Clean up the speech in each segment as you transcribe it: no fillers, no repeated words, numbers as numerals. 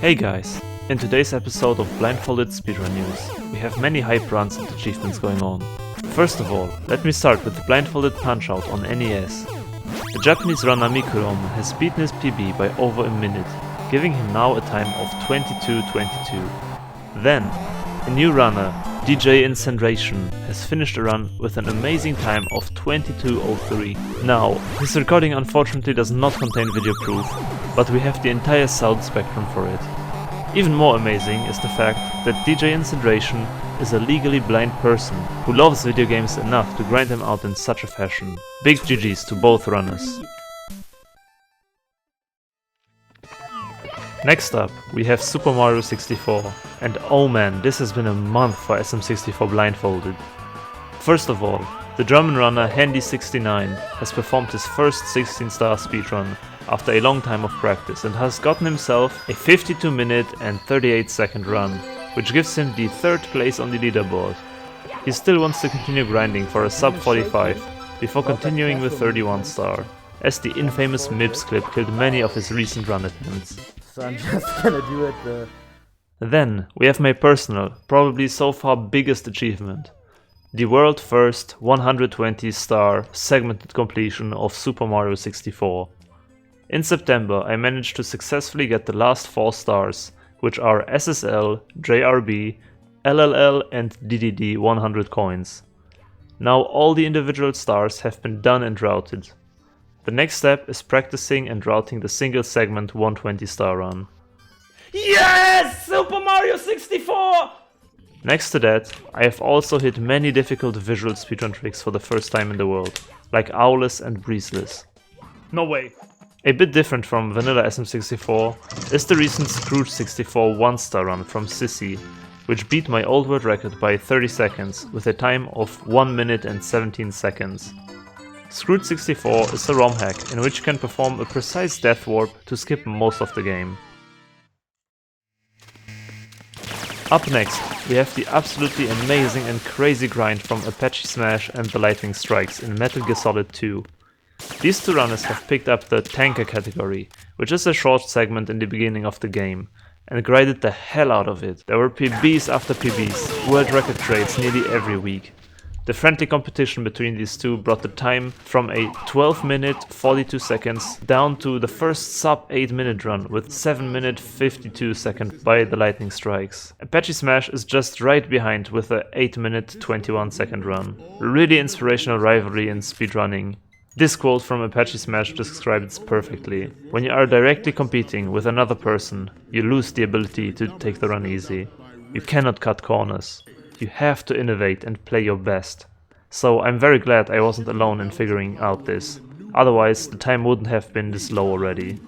Hey guys! In today's episode of Blindfolded Speedrun News, we have many hype runs and achievements going on. First of all, let me start with the Blindfolded Punch-Out on NES. The Japanese runner Mikuro has beaten his PB by over a minute, giving him now a time of 22:22. Then, a new runner, DJ Incineration, has finished a run with an amazing time of 22:03. Now, his recording unfortunately does not contain video proof, but we have the entire sound spectrum for it. Even more amazing is the fact that DJ Incineration is a legally blind person who loves video games enough to grind them out in such a fashion. Big GGs to both runners. Next up, we have Super Mario 64, and oh man, this has been a month for SM64 Blindfolded. First of all, the German runner Handy69 has performed his first 16-star speedrun after a long time of practice and has gotten himself a 52-minute and 38-second run, which gives him the third place on the leaderboard. He still wants to continue grinding for a sub 45 before continuing with 31 star, as the infamous MIPS clip killed many of his recent run attempts. So I'm just gonna do it. Then we have my personal, probably so far biggest achievement. The world first 120 star segmented completion of Super Mario 64. In September I managed to successfully get the last 4 stars, which are SSL, JRB, LLL and DDD 100 coins. Now all the individual stars have been done and routed. The next step is practicing and routing the single segment 120 star run. Yes! Super Mario 64! Next to that, I have also hit many difficult visual speedrun tricks for the first time in the world, like Owless and Breezeless. No way. A bit different from vanilla SM64 is the recent Scrooge 64 1-star run from Sissy, which beat my old world record by 30 seconds with a time of 1 minute and 17 seconds. Scrooge 64 is a ROM hack in which you can perform a precise death warp to skip most of the game. Up next, we have the absolutely amazing and crazy grind from Apache Smash and the Lightning Strikes in Metal Gear Solid 2. These two runners have picked up the Tanker category, which is a short segment in the beginning of the game, and grinded the hell out of it. There were PBs after PBs, world record trades nearly every week. The friendly competition between these two brought the time from a 12 minute 42 seconds down to the first sub 8 minute run with 7 minute 52 second by the Lightning Strikes. Apache Smash is just right behind with a 8 minute 21 second run. Really inspirational rivalry in speedrunning. This quote from Apache Smash describes it perfectly. When you are directly competing with another person, you lose the ability to take the run easy. You cannot cut corners. You have to innovate and play your best. So I'm very glad I wasn't alone in figuring out this. Otherwise, the time wouldn't have been this low already.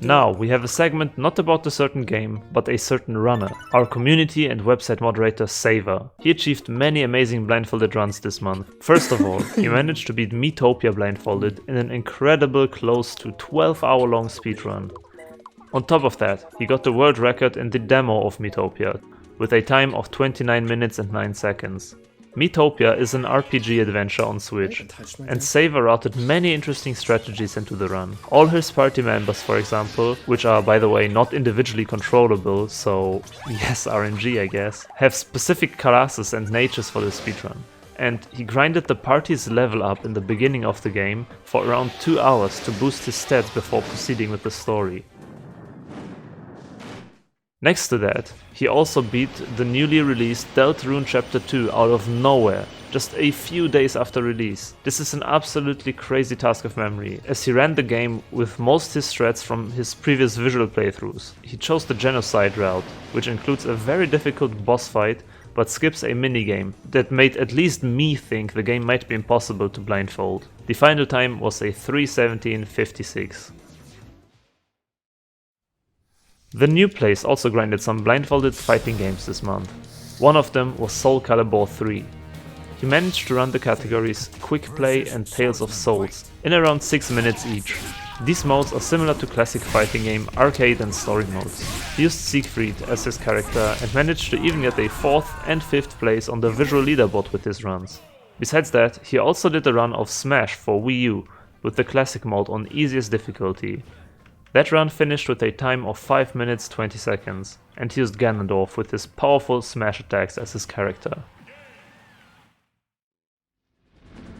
Now we have a segment not about a certain game, but a certain runner. Our community and website moderator Saver. He achieved many amazing blindfolded runs this month. First of all, he managed to beat Miitopia blindfolded in an incredible close to 12-hour long speedrun. On top of that, he got the world record in the demo of Miitopia, with a time of 29 minutes and 9 seconds. Miitopia is an RPG adventure on Switch, and Saver routed many interesting strategies into the run. All his party members, for example, which are by the way not individually controllable, so yes, RNG I guess, have specific classes and natures for the speedrun. And he grinded the party's level up in the beginning of the game for around 2 hours to boost his stats before proceeding with the story. Next to that, he also beat the newly released Deltarune Ch.2 out of nowhere, just a few days after release. This is an absolutely crazy task of memory, as he ran the game with most his strats from his previous visual playthroughs. He chose the genocide route, which includes a very difficult boss fight, but skips a minigame that made at least me think the game might be impossible to blindfold. The final time was a 3:17:56. The new place also grinded some blindfolded fighting games this month. One of them was SoulCalibur 3. He managed to run the categories Quick Play and Tales of Souls in around 6 minutes each. These modes are similar to classic fighting game arcade and story modes. He used Siegfried as his character and managed to even get a 4th and 5th place on the visual leaderboard with his runs. Besides that, he also did a run of Smash for Wii U with the classic mode on easiest difficulty. That run finished with a time of 5 minutes 20 seconds, and he used Ganondorf with his powerful smash attacks as his character.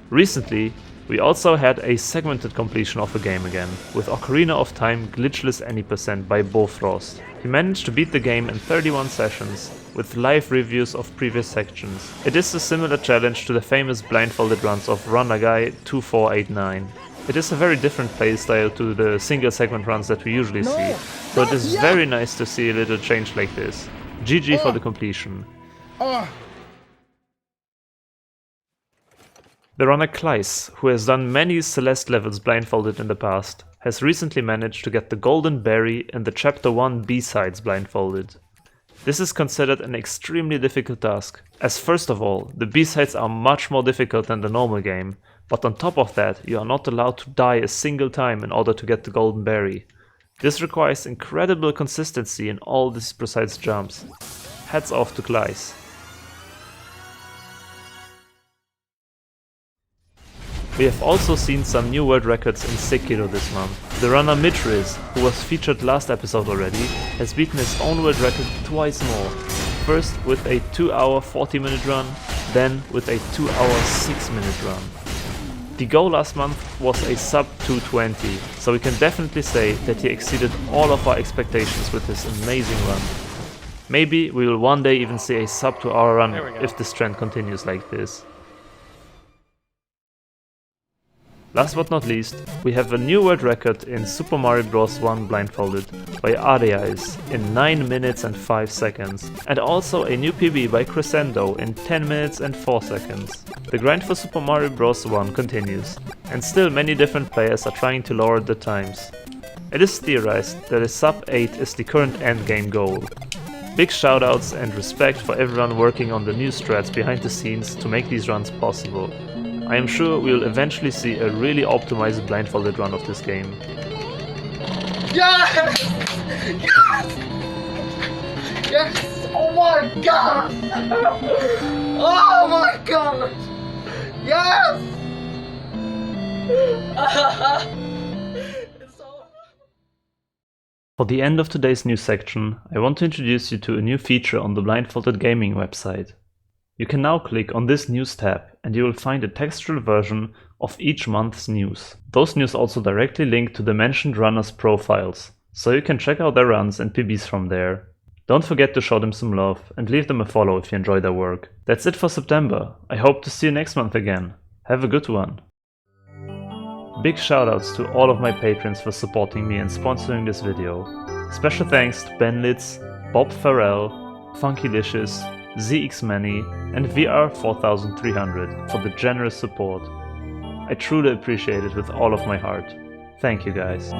Recently, we also had a segmented completion of a game again, with Ocarina of Time Glitchless Any % by Bofrost. He managed to beat the game in 31 sessions, with live reviews of previous sections. It is a similar challenge to the famous blindfolded runs of Runagai 2489. It is a very different playstyle to the single segment runs that we usually see, so it is very nice to see a little change like this. GG for the completion. The runner Kleis, who has done many Celeste levels blindfolded in the past, has recently managed to get the Golden Berry in the Chapter 1 B-sides blindfolded. This is considered an extremely difficult task, as first of all, the B-sides are much more difficult than the normal game, but on top of that, you are not allowed to die a single time in order to get the Golden Berry. This requires incredible consistency in all these precise jumps. Hats off to Kleis. We have also seen some new world records in Sekiro this month. The runner Mitre, who was featured last episode already, has beaten his own world record twice more. First with a 2-hour 40-minute run, then with a 2-hour 6-minute run. The goal last month was a sub 220, so we can definitely say that he exceeded all of our expectations with this amazing run. Maybe we will one day even see a sub 2-hour run if this trend continues like this. Last but not least, we have a new world record in Super Mario Bros. 1 blindfolded by Ariais in 9 minutes and 5 seconds, and also a new PB by Crescendo in 10 minutes and 4 seconds. The grind for Super Mario Bros. 1 continues, and still many different players are trying to lower the times. It is theorized that a sub 8 is the current endgame goal. Big shoutouts and respect for everyone working on the new strats behind the scenes to make these runs possible. I am sure we will eventually see a really optimized blindfolded run of this game. Yes! Yes! Yes! Oh my god! Oh my god! Yes! For the end of today's news section, I want to introduce you to a new feature on the Blindfolded Gaming website. You can now click on this news tab and you will find a textual version of each month's news. Those news also directly link to the mentioned runners' profiles, so you can check out their runs and PBs from there. Don't forget to show them some love and leave them a follow if you enjoy their work. That's it for September. I hope to see you next month again. Have a good one. Big shoutouts to all of my patrons for supporting me and sponsoring this video. Special thanks to Benlitz, Bob Farrell, Funkylicious, ZXMany and VR4300 for the generous support. I truly appreciate it with all of my heart. Thank you guys.